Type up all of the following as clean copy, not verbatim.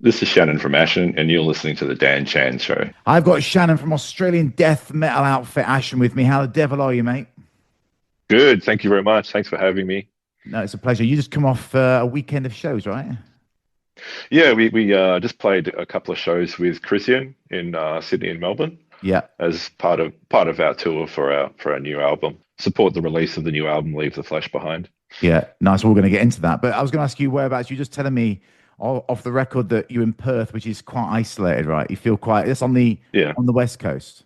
This is Shannon from Ashen, and you're listening to the Dan Chan Show. I've got Shannon from Australian death metal outfit Ashen with me. How the devil are you, mate? Good, thank you very much. Thanks for having me. No, it's a pleasure. You just come off a weekend of shows, right? Yeah, we just played a couple of shows with Christian in Sydney and Melbourne Yeah, as part of our tour for our new album. Support the release of the new album, Leave the Flesh Behind. yeah, nice. We're going to get into that, but I was going to ask you whereabouts. You just telling me off the record that you're in Perth, which is quite isolated, right? You feel quite. It's on the Yeah, west coast.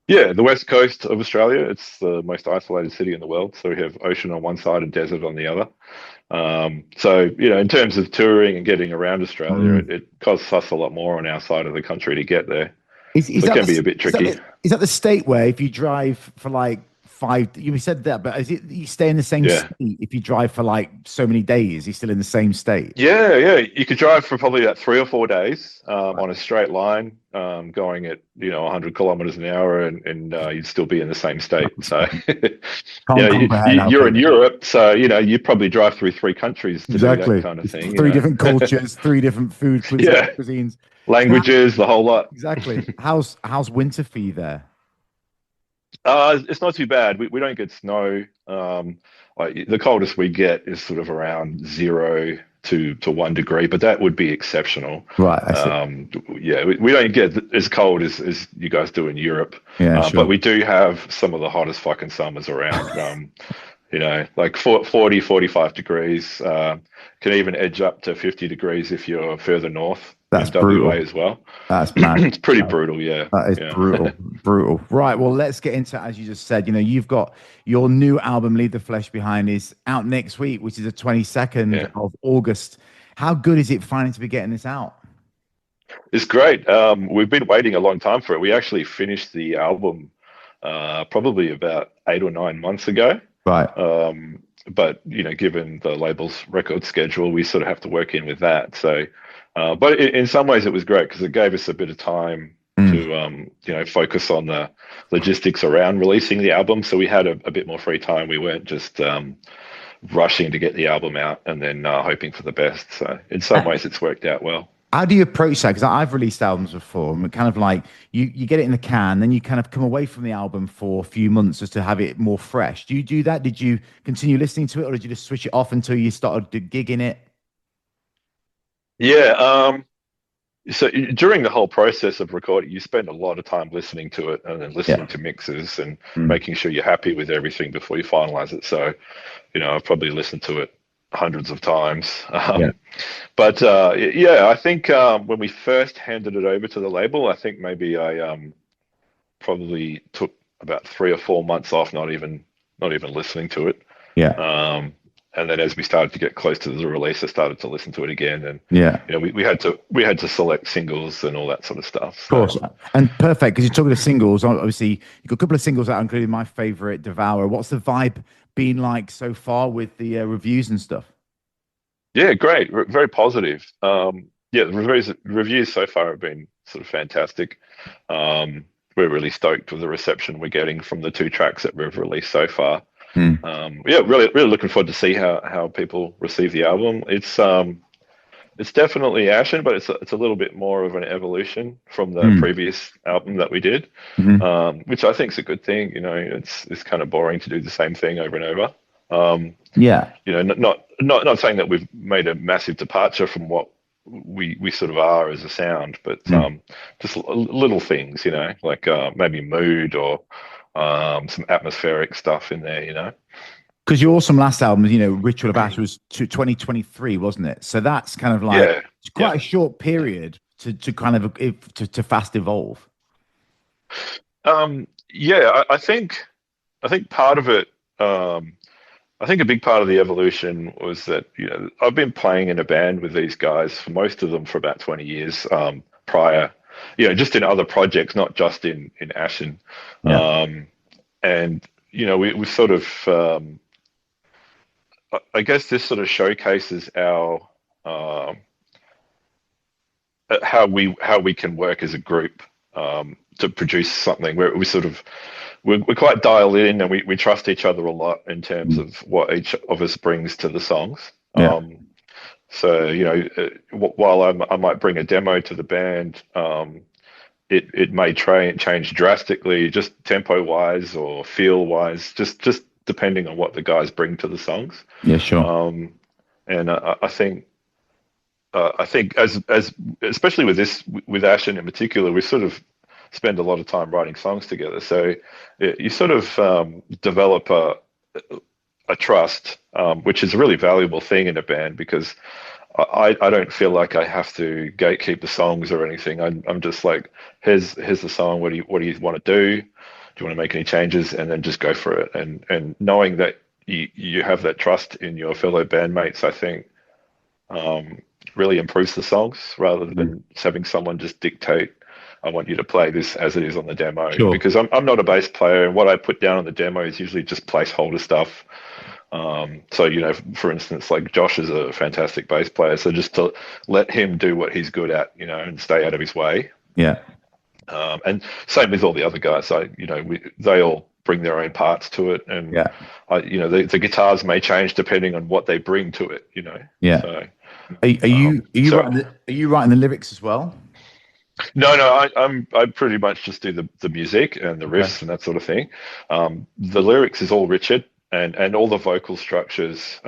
yeah, the west coast of Australia. It's the most isolated city in the world. So we have ocean on one side and desert on the other. So in terms of touring and getting around Australia, Mm. it costs us a lot more on our side of the country to get there. Is So it that can be a bit tricky. is that the state where if you drive for like five, you said that, but is it you stay in the same Yeah. state if you drive for like so many days? You're still in the same state. Yeah, yeah. You could drive for probably about 3 or 4 days on a straight line, going at 100 kilometers an hour, and you'd still be in the same state. So, Can't comprehend how you're in crazy. Europe, so you probably drive through 3 countries to do that Exactly. kind of It's thing. three different cultures, three different food Yeah, cuisines. So languages, the whole lot. exactly. How's winter for you there? It's not too bad. We don't get snow. Like the coldest we get is sort of around 0 to 1 degree, but that would be exceptional. Right, I see. Yeah, we don't get as cold as you guys do in Europe, Yeah, but sure. we do have some of the hottest fucking summers around. Like 40, 45 degrees. Can even edge up to 50 degrees if you're further north That's in WA brutal. as well. That's mad. It's pretty brutal, yeah. That is Yeah. brutal, brutal. Right. Well, let's get into it. As you just said, you've got your new album, Leave the Flesh Behind, is out next week, which is the 22nd Yeah. of August. How good is it finally to be getting this out? It's great. We've been waiting a long time for it. We actually finished the album probably about 8 or 9 months ago. Right. But given the label's record schedule, we sort of have to work in with that. So, but in some ways, it was great because it gave us a bit of time Mm. to focus on the logistics around releasing the album. So we had a bit more free time. We weren't just rushing to get the album out and then hoping for the best. So in some ways, it's worked out well. How do you approach that? Because I've released albums before, and kind of like you get it in the can, then you kind of come away from the album for a few months just to have it more fresh. Do you do that? Did you continue listening to it, or did you just switch it off until you started gigging it? Yeah. So during the whole process of recording, you spend a lot of time listening to it and then Yeah. listening to mixes and Mm. making sure you're happy with everything before you finalize it. So, I've probably listened to it hundreds of times. Yeah. But yeah, I think when we first handed it over to the label, I think maybe I probably took about 3 or 4 months off, not even listening to it. Yeah. And then as we started to get close to the release, I started to listen to it again, and Yeah. we had to select singles and all that sort of stuff. Of course. And perfect, because you're talking of singles. Obviously, you've got a couple of singles out, including my favorite, Devour. What's the vibe been like so far with the reviews and stuff? Yeah, great, very positive. Yeah, the reviews so far have been sort of fantastic. We're really stoked with the reception we're getting from the 2 tracks that we've released so far. Hmm. Yeah, really looking forward to see how people receive the album. It's definitely Ashen, but it's a little bit more of an evolution from the Hmm. previous album that we did, Mhm. which I think is a good thing. It's kind of boring to do the same thing over and over. Um, Yeah. not saying that we've made a massive departure from what we sort of are as a sound, but Hmm. just little things, like maybe mood or some atmospheric stuff in there. Because your awesome last album, Ritual of Ash was to 2023, wasn't it? So that's kind of like Yeah, it's yeah. quite a short period to kind of to fast evolve. Yeah, I think part of it, I think a big part of the evolution was that, I've been playing in a band with these guys for most of them for about 20 years prior, just in other projects, not just in Ashen. Yeah. And, we sort of, I guess this sort of showcases our, how we can work as a group to produce something where we're quite dialed in, and we trust each other a lot in terms Mm. of what each of us brings to the songs. Yeah. So, while I might bring a demo to the band, it may change drastically, just tempo wise or feel wise, just depending on what the guys bring to the songs. Yeah, sure. Um, and I think as especially with this with Ashen in particular, we sort of spend a lot of time writing songs together. So you sort of develop a trust, which is a really valuable thing in a band because I don't feel like I have to gatekeep the songs or anything. I'm just like, here's the song. What do you want to do? Do you want to make any changes? And then just go for it. And knowing that you have that trust in your fellow bandmates, I think really improves the songs rather Mm. than having someone just dictate. I want you to play this as it is on the demo Sure. because I'm not a bass player, and what I put down on the demo is usually just placeholder stuff. So, for instance, like Josh is a fantastic bass player, so just to let him do what he's good at, and stay out of his way. Yeah. And same with all the other guys. They all bring their own parts to it, and Yeah. the guitars may change depending on what they bring to it. Yeah. So Are so you writing the lyrics as well? no, I pretty much just do the music and the Okay. riffs and that sort of thing. The lyrics is all Richard, and all the vocal structures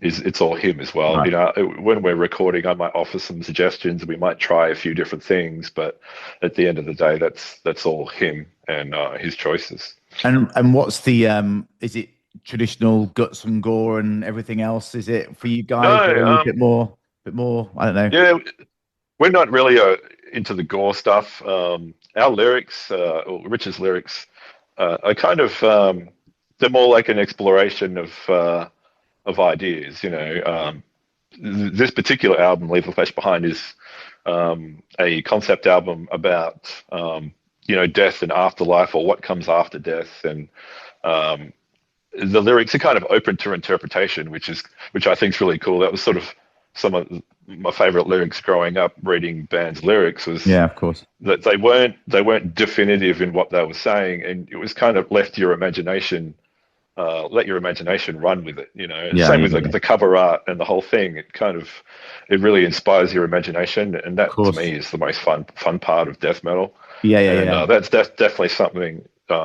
it's all him as well. Right. When we're recording, I might offer some suggestions, and we might try a few different things, but at the end of the day, that's all him and his choices. And what's the is it traditional guts and gore and everything else? Is it for you guys, or are you No, a bit more? I don't know. yeah, we're not really into the gore stuff. Our lyrics, or Richard's lyrics, are kind of they're more like an exploration of ideas. This particular album, Leave a Flash Behind, is a concept album about death and afterlife, or what comes after death, and um, the lyrics are kind of open to interpretation, which I think is really cool. That was sort of some of my favorite lyrics growing up reading bands' lyrics was Yeah, of course. that they weren't definitive in what they were saying, and it was kind of left your imagination, let your imagination run with it. Yeah, Same with yeah, yeah. the cover art and the whole thing. It really inspires your imagination, and Of that to course. me is the most fun part of death metal. Yeah, yeah, And yeah. that's definitely something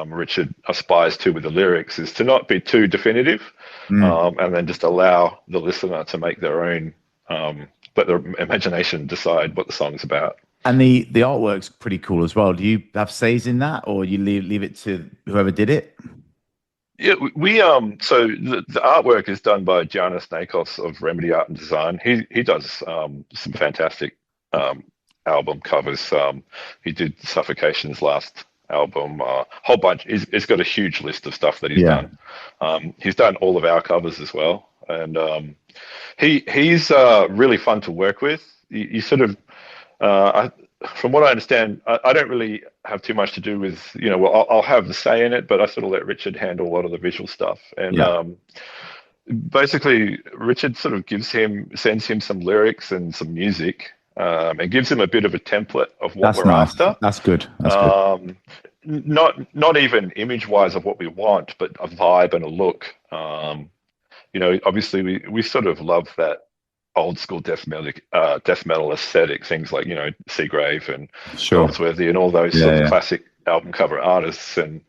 Richard aspires to with the lyrics, is to not be too definitive, Mm. and then just allow the listener to make their own, let their imagination decide what the song's about. And the artwork's pretty cool as well. Do you have says in that, or you leave it to whoever did it? Yeah, so the artwork is done by Giannis Nakos of Remedy Art and Design. He does some fantastic album covers. He did Suffocation's last album, whole bunch. He's got a huge list of stuff that he's Yeah. done. He's done all of our covers as well, and he's really fun to work with. You sort of, from what I understand, I don't really have too much to do with, well, I'll have the say in it, but I sort of let Richard handle a lot of the visual stuff. And Yeah. basically, Richard sort of sends him some lyrics and some music, and gives him a bit of a template of what That's we're nice. after. That's good. That's good. Not even image wise of what we want, but a vibe and a look. Obviously we sort of love that old school death metal aesthetic, things like Seagrave and Sure. Goldsworthy and all those Yeah, sort of yeah. classic album cover artists, and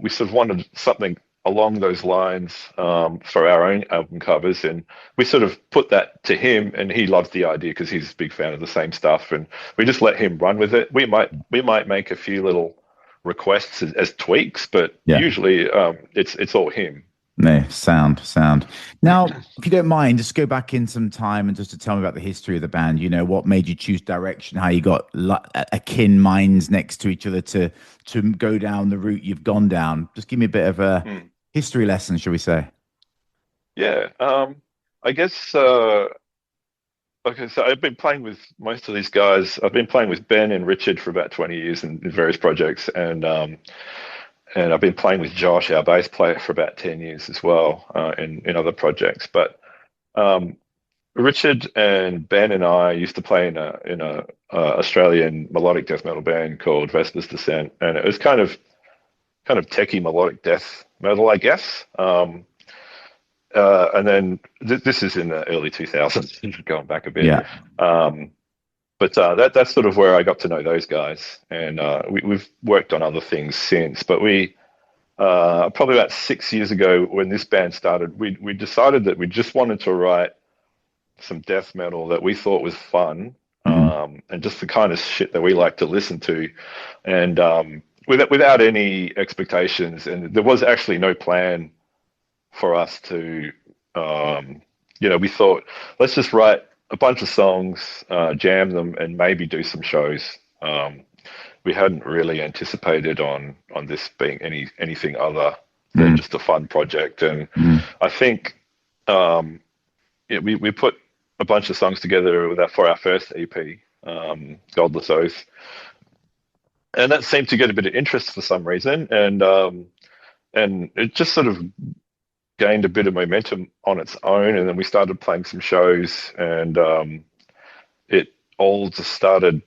we sort of wanted something along those lines for our own album covers, and we sort of put that to him, and he loves the idea because he's a big fan of the same stuff, and we just let him run with it. We might make a few little requests as tweaks, but Yeah. usually it's all him. No, sound. Now, if you don't mind, just go back in some time and just to tell me about the history of the band. What made you choose direction, how you got akin minds next to each other to go down the route you've gone down. Just give me a bit of a Hmm. history lesson, shall we say? Yeah, I guess. Okay, so I've been playing with most of these guys. I've been playing with Ben and Richard for about 20 years in various projects, and I've been playing with Josh, our bass player, for about 10 years as well, in other projects. But um, Richard and Ben and I used to play in a Australian melodic death metal band called Vesper's Descent, and it was kind of techie melodic death metal, I guess. and then this is in the early 2000s, going back a bit. Yeah. Um, but that's sort of where I got to know those guys, and we've worked on other things since. But we probably about 6 years ago, when this band started, we decided that we just wanted to write some death metal that we thought was fun, Hmm. and just the kind of shit that we like to listen to, and without any expectations. And there was actually no plan for us to, um, we thought, let's just write a bunch of songs, jam them, and maybe do some shows. We hadn't really anticipated on this being anything other than Mm. just a fun project. And Mm. I think we put a bunch of songs together for our first EP, Godless Oath, and that seemed to get a bit of interest for some reason, and it just sort of gained a bit of momentum on its own, and then we started playing some shows, and it all just started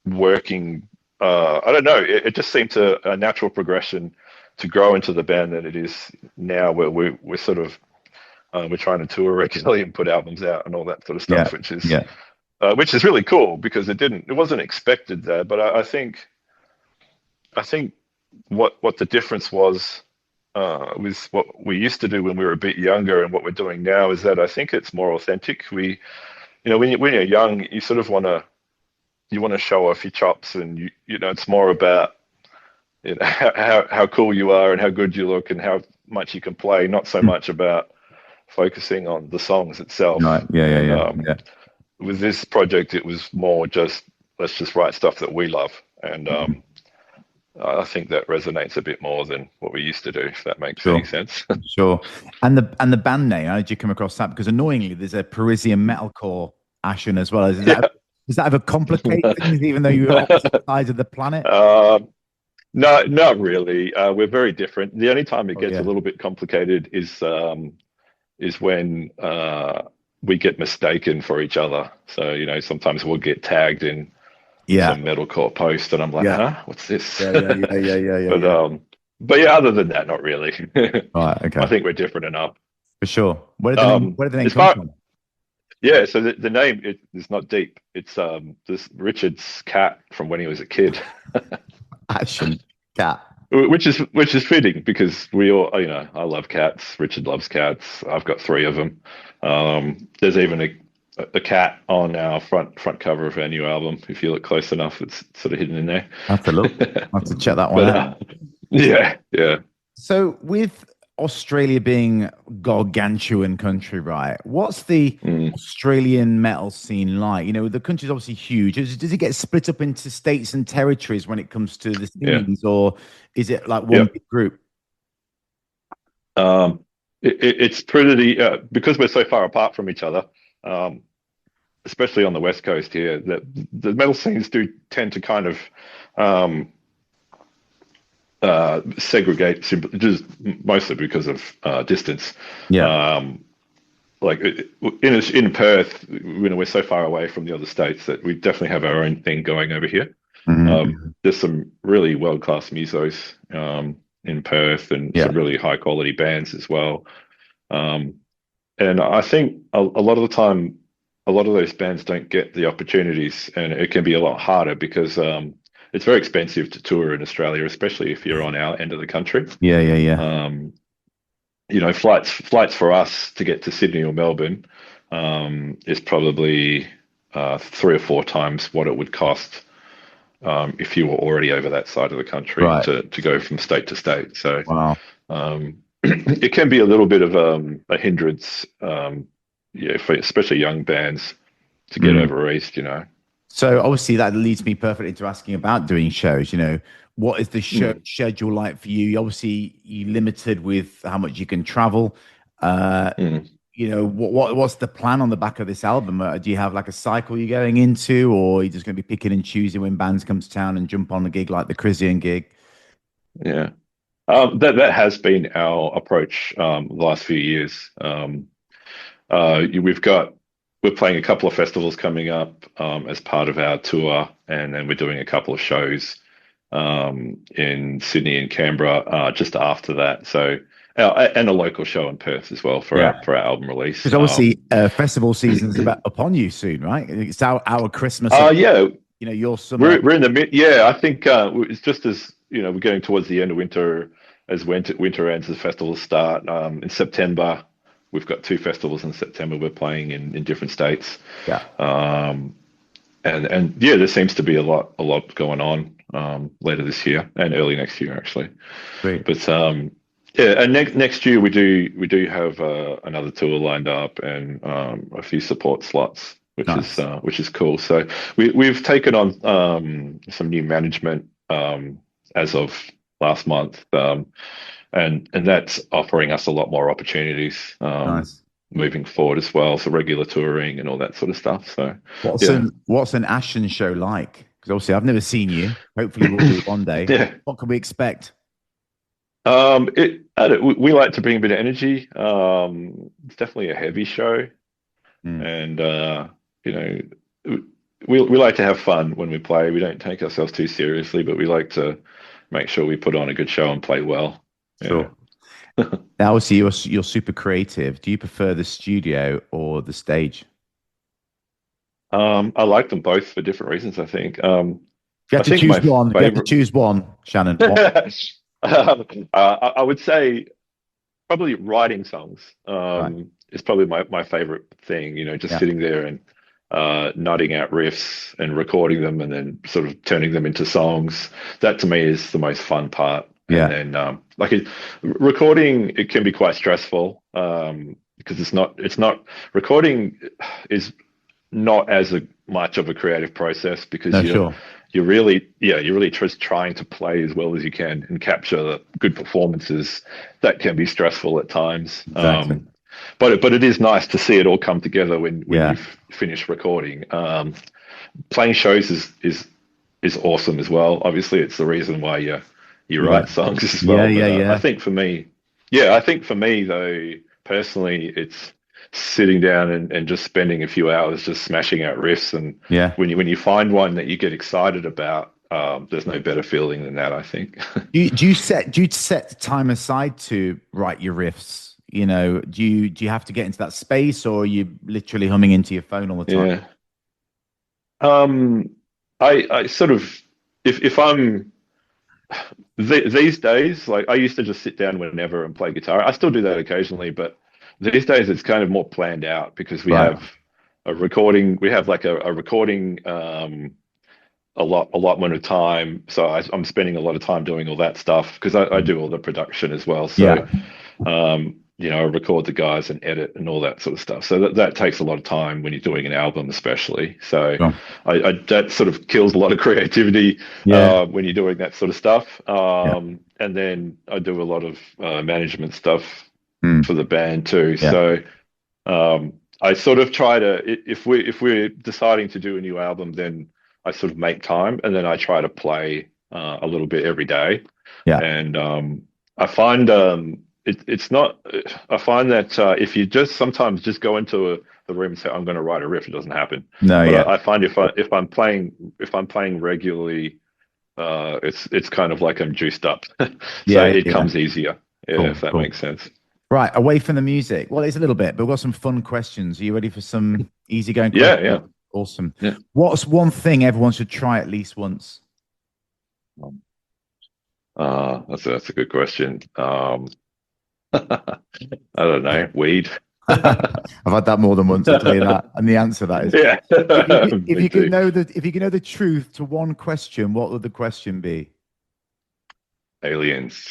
working. I don't know. It just seemed a natural progression to grow into the band that it is now, where we're sort of we're trying to tour regularly and put albums out and all that sort of Yeah. stuff, Yeah. which is really cool because it wasn't expected there. But I think what the difference was with what we used to do when we were a bit younger and what we're doing now is that I think it's more authentic. When you're young, you sort of want to show off your chops, and it's more about how cool you are and how good you look and how much you can play, not so much about focusing on the songs Right. itself. Yeah. Yeah. And Yeah. Yeah. with this project, it was more just let's just write stuff that we love, and I think that resonates a bit more than what we used to do, if that makes any Sure. sense. Sure. And the band name, how did you come across that? Because annoyingly, there's a Parisian metalcore Ashen as well. Yeah. Does that ever complicate things, even though you're opposite sides of the planet? Um, no, not really. We're very different. The only time it Oh gets a yeah. little bit complicated is when we get mistaken for each other. So, sometimes we'll get tagged in Yeah. some metalcore post, and I'm like, Yeah. huh, what's this? Yeah. Yeah. Yeah. Yeah. Yeah. Yeah. But Yeah. yeah, other than that, not really. Right. I Okay. think we're different enough. For sure. Where did the name As come far from? Yeah, so the name is not deep. It's this Richard's cat from when he was a kid, Ashen cat. which is fitting because we all, I love cats. Richard loves cats. I've got three of them. There's even a cat on our front cover of our new album. If you look close enough, it's sort of hidden in there. I have to look. I have to check that one But out. yeah, yeah, So with Australia being gargantuan country, right? What's the mm, Australian metal scene like? The country's obviously huge. Does it get split up into states and territories when it comes to the yeah, scenes, or is it like one yeah. big group? Um, it's pretty because we're so far apart from each other. Um, Especially on the West Coast here, that the metal scenes do tend to kind of um, segregate, just mostly because of distance. Yeah. Um, like in Perth, we're so far away from the other states that we definitely have our own thing going over here. Mhm. There's some really world-class musos in Perth, and Yeah. some really high-quality bands as well. Um, and I think a lot of the time, a lot of those bands don't get the opportunities, and it can be a lot harder because it's very expensive to tour in Australia, especially if you're on our end of the country. Yeah. Yeah. Yeah. Um, flights for us to get to Sydney or Melbourne is probably 3 or 4 times what it would cost if you were already over that side of the country Right. to go from state to state. So Wow. it can be a little bit of a hindrance, for especially young bands to get Mm. over east. So obviously that leads me perfectly to asking about doing shows. What is the show Mm, schedule like for you? Obviously, you limited with how much you can travel. Uh, mm. what's the plan on the back of this album? Do you have like a cycle you're going into, or are you just going to be picking and choosing when bands come to town and jump on a gig like the Crisian gig? Yeah. That has been our approach the last few years. We're playing a couple of festivals coming up as part of our tour, and then we're doing a couple of shows in Sydney and Canberra just after that. So, and a local show in Perth as well for Yeah. our album release. Because obviously, festival season is about upon you soon, right? It's our Christmas. Yeah, Your summer. we're in the mid. Yeah, I think it's just as we're getting towards the end of winter. As winter ends, the festivals start in September. We've got two festivals in September. We're playing in different states. Yeah. And yeah, there seems to be a lot going on later this year and early next year actually. Great. But yeah, and next year we do have another tour lined up and a few support slots, Nice. which is cool. So we've taken on some new management as of last month, and that's offering us a lot more opportunities Nice. moving forward as well. So regular touring and all that sort of stuff. So What's yeah, an Ashen show like? Because obviously I've never seen you. Hopefully we'll do one day. yeah. What can we expect? We like to bring a bit of energy. It's definitely a heavy show, Mm. and you know, we like to have fun when we play. We don't take ourselves too seriously, but we like to make sure we put on a good show and play well. Yeah. Sure. Now, obviously, you're super creative. Do you prefer the studio or the stage? I like them both for different reasons, I think. If you I had to think choose my one, if you had to favorite, choose one, Shannon. One. I would say probably writing songs Right. is probably my favorite thing. Just Yeah. sitting there and nodding out riffs and recording them and then sort of turning them into songs. That to me is the most fun part. And Yeah. then recording, it can be quite stressful because it's not recording is not as much of a creative process because No, sure. you're really just trying to play as well as you can and capture the good performances. That can be stressful at times. Exactly. But it is nice to see it all come together when Yeah. you've finished recording. Playing shows is awesome as well. Obviously, it's the reason why you You like. write songs as Yeah, well. yeah, But yeah. I think for me though, personally, it's sitting down and just spending a few hours just smashing out riffs. And Yeah. when you find one that you get excited about, there's no better feeling than that, I think. Do you set time aside to write your riffs? Do you have to get into that space, or are you literally humming into your phone all the time? Yeah. Um, I sort of if I'm these days, like I used to just sit down whenever and play guitar. I still do that occasionally, but these days it's kind of more planned out because we Right. have a recording. We have like a recording allotment of time. So I'm spending a lot of time doing all that stuff because I do all the production as well. So Yeah. I record the guys and edit and all that sort of stuff. So that takes a lot of time when you're doing an album, especially. So Sure. that sort of kills a lot of creativity Yeah. when you're doing that sort of stuff. Yeah. And then I do a lot of management stuff Mm. for the band too. Yeah. So I sort of try to if we're deciding to do a new album, then I sort of make time and then I try to play a little bit every day. Yeah. And I find it's not. I find that if you just sometimes just go into the room and say I'm going to write a riff, it doesn't happen. No. But Yeah. I find if I'm playing regularly, it's kind of like I'm juiced up, so Yeah. it Yeah. comes easier. Yeah, Cool. if that Cool. makes sense. Right. Away from the music. Well, it's a little bit, but we've got some fun questions. Are you ready for some easygoing Yeah, questions? yeah, Awesome. yeah. What's one thing everyone should try at least once? That's a good question. I don't know, weed. I've had that more than once, I'll tell you that. And the answer to that is Yeah, if me you could too. know the truth to one question, what would the question be? Aliens.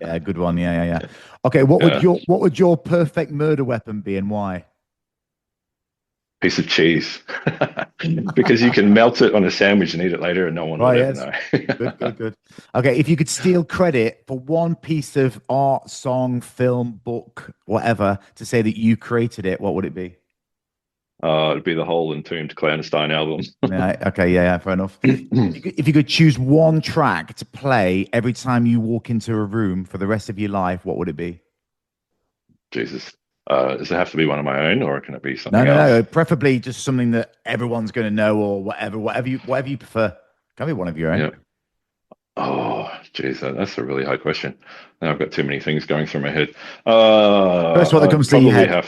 Yeah, good one. Yeah, yeah, yeah. Okay, what would Yeah, your perfect murder weapon be and why? piece of cheese, because you can melt it on a sandwich and eat it later, and no one would Right, ever yes. know. Good, good, good. Okay, if you could steal credit for one piece of art, song, film, book, whatever, to say that you created it, what would it be? It'd be the whole Entombed Clandestine album. Yeah, okay, yeah, yeah, fair enough. If you could choose one track to play every time you walk into a room for the rest of your life, what would it be? Jesus. Does it have to be one of my own, or can it be No, something no, else? no. Preferably just something that everyone's going to know, or whatever you prefer. Can be one of your own. Yeah. Oh, geez, that's a really hard question. Now I've got too many things going through my head. First one that I'd comes to your probably head.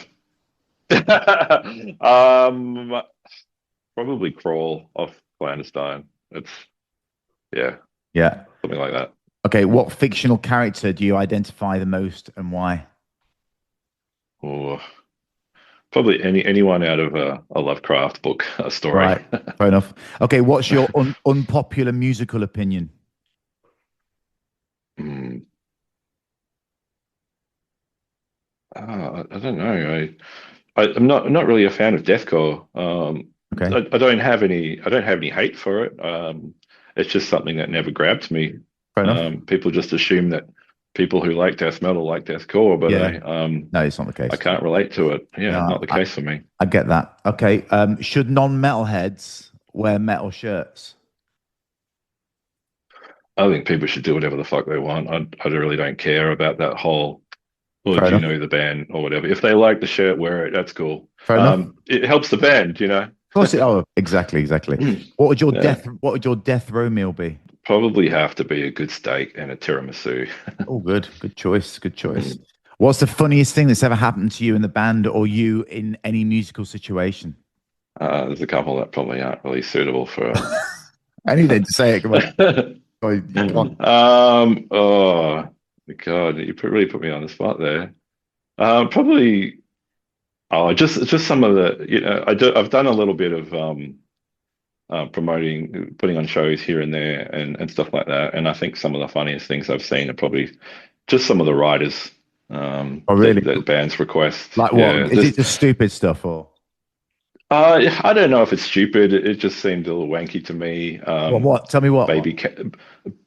have um probably crawl off clandestine. It's yeah, Yeah. something like that. Okay. What fictional character do you identify the most and why? Or probably anyone out of a Lovecraft book, a story. Right. Fair enough. Okay. What's your unpopular musical opinion? Hmm. I don't know. I'm not really a fan of deathcore. Okay. I don't have any hate for it. It's just something that never grabbed me. Fair enough. People just assume that people who like death metal like deathcore, but Yeah. No, it's not the I case. can't relate to it. Yeah, No, not the case for me. I get that. Okay. Should non-metalheads wear metal shirts? I think people should do whatever the fuck they want. I really don't care about that whole, well, Fair do you enough. know the band or whatever. If they like the shirt, wear it. That's cool. Fair enough. Of It helps the band, you know. course it. Oh, exactly, exactly. Yeah, What would your death row meal be? probably have to be a good steak and a tiramisu. Oh, good. Good choice. Good choice. What's the funniest thing that's ever happened to you in the band or you in any musical situation? There's a couple that probably aren't really suitable for. Anything to say it. Come on. Oh, you can't. Oh God, really put me on the spot there. Probably. Oh, just some of the. I've done a little bit of promoting, putting on shows here and there, and stuff like that. And I think some of the funniest things I've seen are probably just some of the writers Oh, really? that bands request. Like Yeah, what? Is it just just stupid stuff or I don't know if it's stupid. It just seemed a little wanky to me. what? What? Tell me what? Baby ca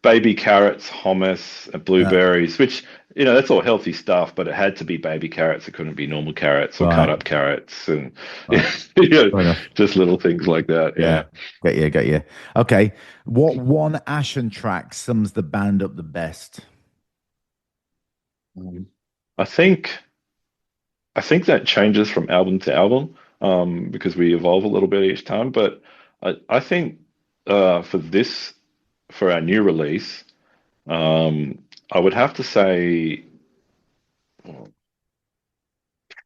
baby carrots, hummus, and Uh, blueberries, which that's all healthy stuff, but it had to be baby carrots. It couldn't be normal carrots or cut right. up carrots, and Right. Fair enough. just little things like that. Yeah. Yeah. Get you. Get you. Okay. What one Ashen track sums the band up the best? Um, I think I think that changes from album to album because we evolve a little bit each time. But I think for this for our new release, I would have to say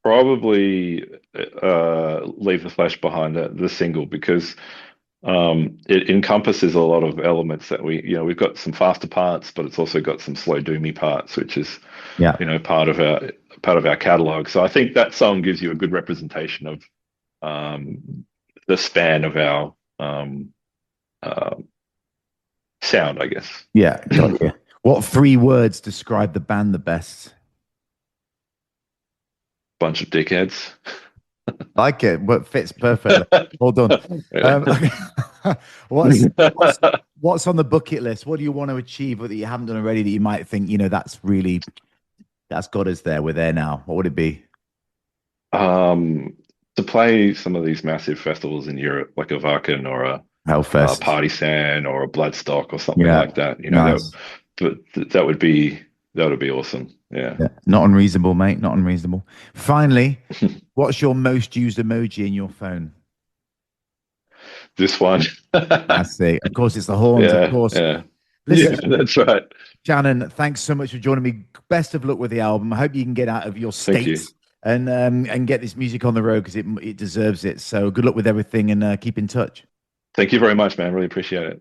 probably Leave the Flesh Behind, the single, because it encompasses a lot of elements that we've got some faster parts, but it's also got some slow doomy parts, which is Yeah. part of our catalog. So I think that song gives you a good representation of the span of our uh, sound, I guess. Yeah. Got you. What three words describe the band the best? Bunch of dickheads. Like it, but fits perfectly. Well done. Yeah. Okay. what's what's what's on the bucket list? What do you want to achieve that you haven't done already that you might think, that's got us there. We're there now. What would it be? Um, to play some of these massive festivals in Europe, like a Wacken or a Hellfest. Partisan or a Bloodstock or something Yeah. like that, Nice. that would be awesome. Yeah. Yeah. Not unreasonable, mate. Not unreasonable. Finally, what's your most used emoji in your phone? This one. I see. Of course, it's the horns, of Yeah, course. yeah. Yeah, Listen, that's right. Shannon, thanks so much for joining me. Best of luck with the album. I hope you can get out of your Thank state you. and get this music on the road because it deserves it. So good luck with everything and keep in touch. Thank you very much, man. Really appreciate it.